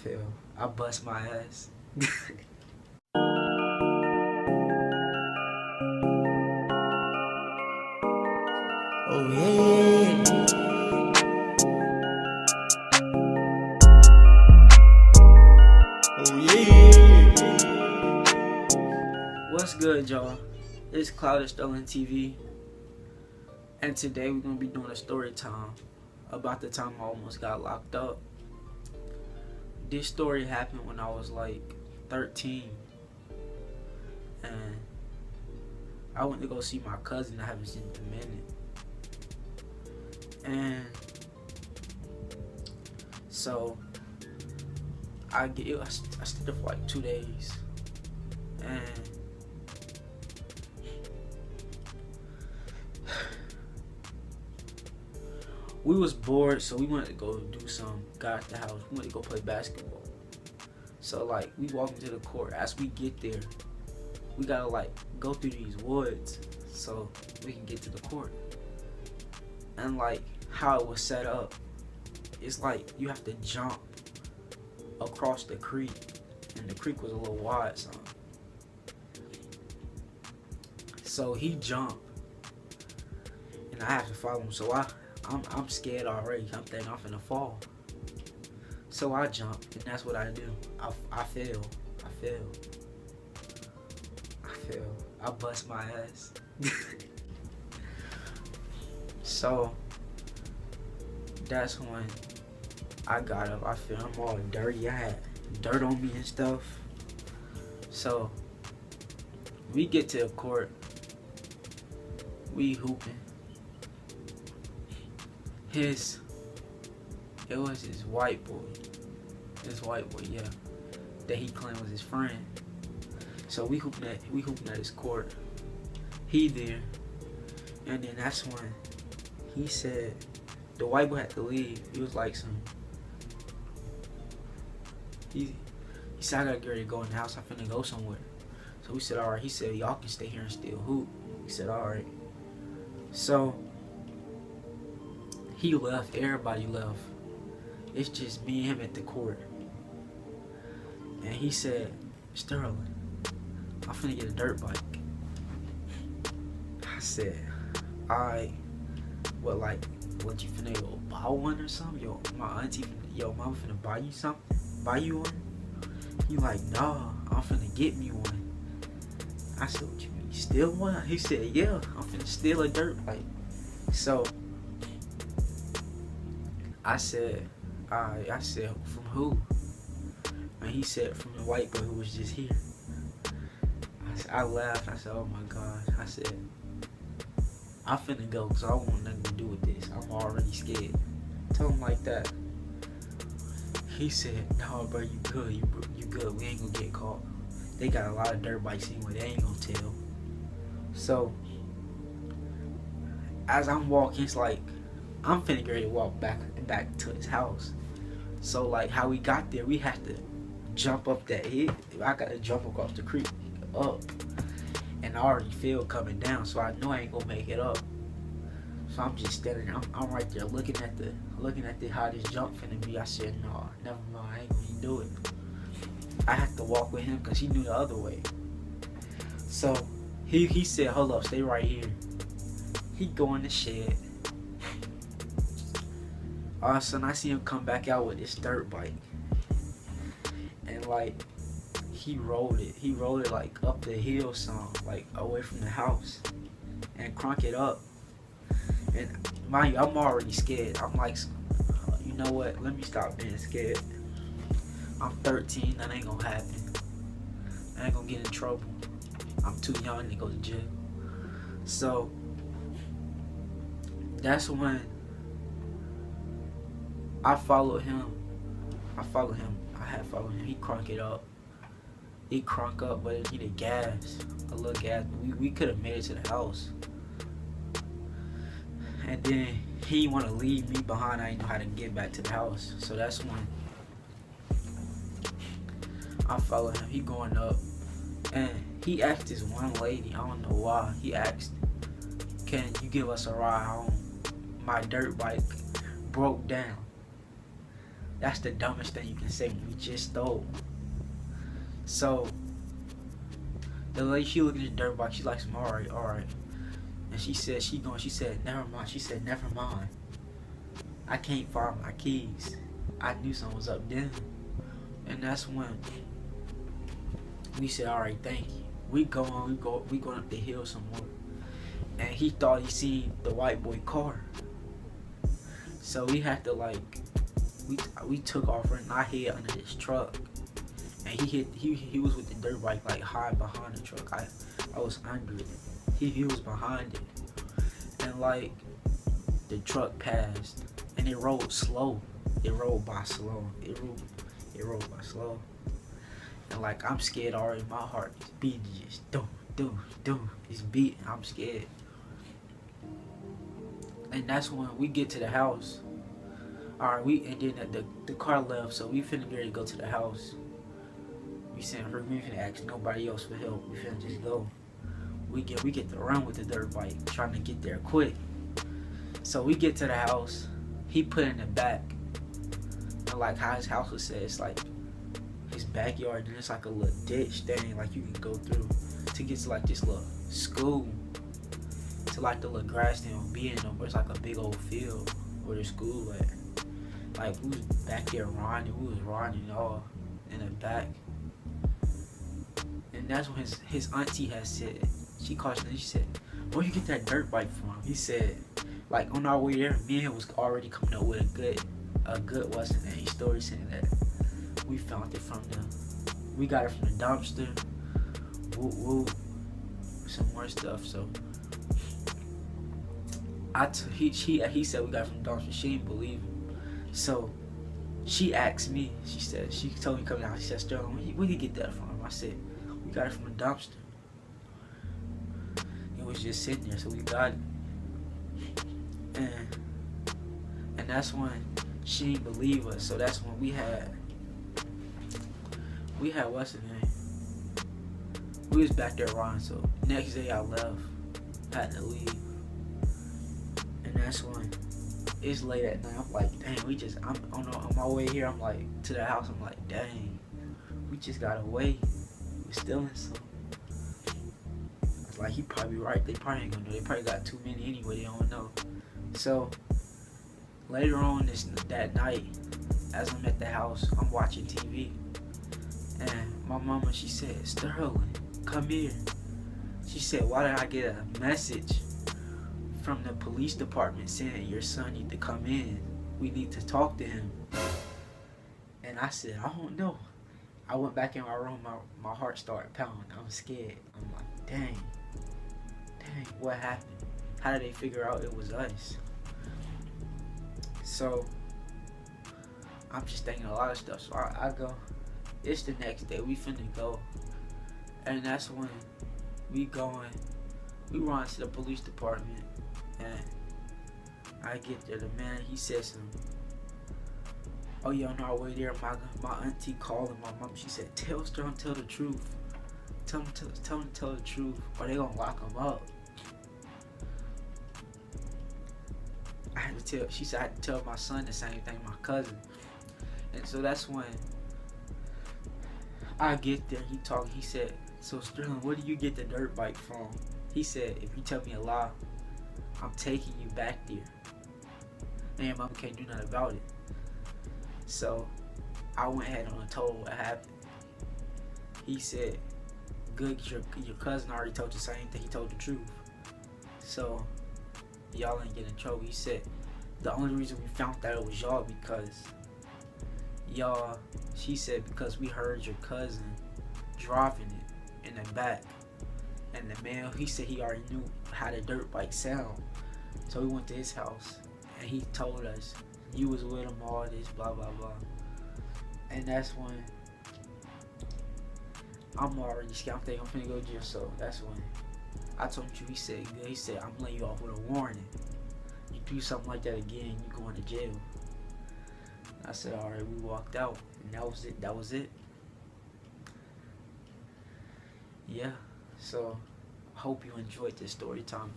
feel. I bust my ass. Oh yeah. Oh yeah. What's good, y'all? It's Cloud Stolen TV, and today we're gonna be doing a story time about the time I almost got locked up. This story happened when I was like 13, and I went to go see my cousin I haven't seen in a minute. And so I stayed there for like 2 days, and we was bored, so we wanted to go do some. Got at the house, we wanted to go play basketball. So like we walk into the court. As we get there, we gotta like go through these woods so we can get to the court. And like how it was set up, it's like you have to jump across the creek, and the creek was a little wide, so he jumped, and I have to follow him. So I'm scared already. I'm thinking I'm finna fall. So I jump, and that's what I do. I fail. I bust my ass. So that's when I got up. I feel I'm all dirty. I had dirt on me and stuff. So we get to the court. We hooping. It was his white boy, yeah, that he claimed was his friend. So we hooping at his court. He there, and then that's when he said the white boy had to leave. He was like he said, I gotta get ready to go in the house. I'm finna go somewhere. So we said, all right. He said, y'all can stay here and still hoop. We said, all right. So he left. Everybody left. It's just me and him at the court. And he said, Sterling, I'm finna get a dirt bike. I said, alright. What you finna go buy one or something? Mama finna buy you something? Buy you one? He like, nah, I'm finna get me one. I said, what you mean, steal one? He said, yeah, I'm finna steal a dirt bike. So I said, alright. I said, from who? And he said, from the white boy who was just here. I laughed. I said, oh my God. I said, I'm finna go because I don't want nothing to do with this. I'm already scared. Tell him like that. He said, no, bro, you good. You good. We ain't gonna get caught. They got a lot of dirt bikes anyway. They ain't gonna tell. So as I'm walking, it's like I'm finna get ready to walk back to his house. So like how we got there, we had to jump up that hill. I gotta jump across the creek up, and I already feel coming down, so I know I ain't gonna make it up. So I'm just standing there. I'm right there looking at the how this jump finna be. I said, no, never mind. I ain't gonna do it. I had to walk with him because he knew the other way. So he said, hold up, stay right here. He go in the shed. All of a sudden I see him come back out with this dirt bike, and like he rolled it like up the hill some, like away from the house, and crunk it up. And mind you, I'm already scared. I'm like, you know what, let me stop being scared. I'm 13, that ain't gonna happen. I ain't gonna get in trouble. I'm too young to go to jail. So that's when I followed him. I had followed him. He crunk it up. He crunk up, but it needed gas. A little gas. But we could have made it to the house. And then he didn't want to leave me behind. I didn't know how to get back to the house. So that's when I followed him. He going up. And he asked this one lady, I don't know why, he asked, can you give us a ride home? My dirt bike broke down. That's the dumbest thing you can say when you just stole. So the lady, she looked at the dirt bike. She's like, alright, alright. And she said, she said, never mind. She said, never mind. I can't find my keys. I knew something was up then. And that's when we said, alright, thank you. We going up the hill some more. And he thought he seen the white boy car. So we had to like, we took off and I hid under this truck. And he was with the dirt bike like high behind the truck. I was under it. He was behind it. And like the truck passed and it rolled slow. It rolled by slow. It rolled by slow. And like I'm scared already. My heart is beating just dum. It's beating. I'm scared. And that's when we get to the house. Alright, and then the car left, so we finna get ready to go to the house. We finna ask nobody else for help. We finna just go. We get to run with the dirt bike, trying to get there quick. So we get to the house. He put in the back. And like how his house was set, it's like his backyard, and it's like a little ditch thing like you can go through to get to like this little school. To like the little grass thing will be in them, but it's like a big old field where the school at. Like we was back there riding, all in the back. And that's when his auntie had said, she cautioned him, she said, where you get that dirt bike from? He said, like on our way there, me and him was already coming up with a good what's the name story saying that we found it we got it from the dumpster, some more stuff. So he said we got it from the dumpster. She didn't believe him. So she asked me, she told me coming out, she said, Sterling, where you get that from? I said, we got it from the dumpster. It was just sitting there, so we got it. And that's when she didn't believe us. So that's when we had what's the name? We was back there riding, so next day I left, had to leave. And that's when it's late at night. I'm like, dang, I'm on my way here, I'm like, to the house, I'm like, dang, we just got away. We're stealing something. I was like, he probably right. They probably ain't gonna know. They probably got too many anyway. They don't know. So later on that night, as I'm at the house, I'm watching TV, and my mama, she said, Sterling, come here. She said, why did I get a message from the police department saying your son need to come in? We need to talk to him. And I said, I don't know. I went back in my room, my heart started pounding. I'm scared. I'm like, dang, what happened? How did they figure out it was us? So I'm just thinking a lot of stuff. So I go, it's the next day, we finna go. And that's when we run to the police department. And I get there, the man, he says something. Oh yeah, on our way there, my auntie called and my mom, she said, tell Sterling, tell the truth. Tell him to tell the truth, or they gonna lock him up. She said I had to tell my son the same thing, my cousin. And so that's when I get there, he said, so Sterling, where do you get the dirt bike from? He said, if you tell me a lie, I'm taking you back there. And your mama can't do nothing about it. So I went ahead and told what happened. He said, good, your cousin already told you the same thing, he told the truth. So y'all ain't getting in trouble. He said, the only reason we found that it was y'all because she said, because we heard your cousin driving it in the back. And the man, he said he already knew how the dirt bike sound. So we went to his house and he told us, you was with him, all this, blah, blah, blah. And that's when I'm already scared. I'm thinking I'm finna go to jail. So that's when I told him, he said, good. He said, I'm letting you off with a warning. You do something like that again, you going to jail. I said, alright, we walked out. And that was it. Yeah. So, hope you enjoyed this story time.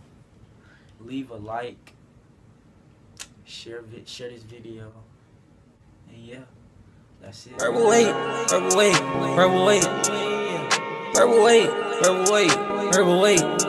Leave a like, share this video, and yeah. That's it. Purple weight, purple weight, purple weight, purple weight, purple weight, purple weight.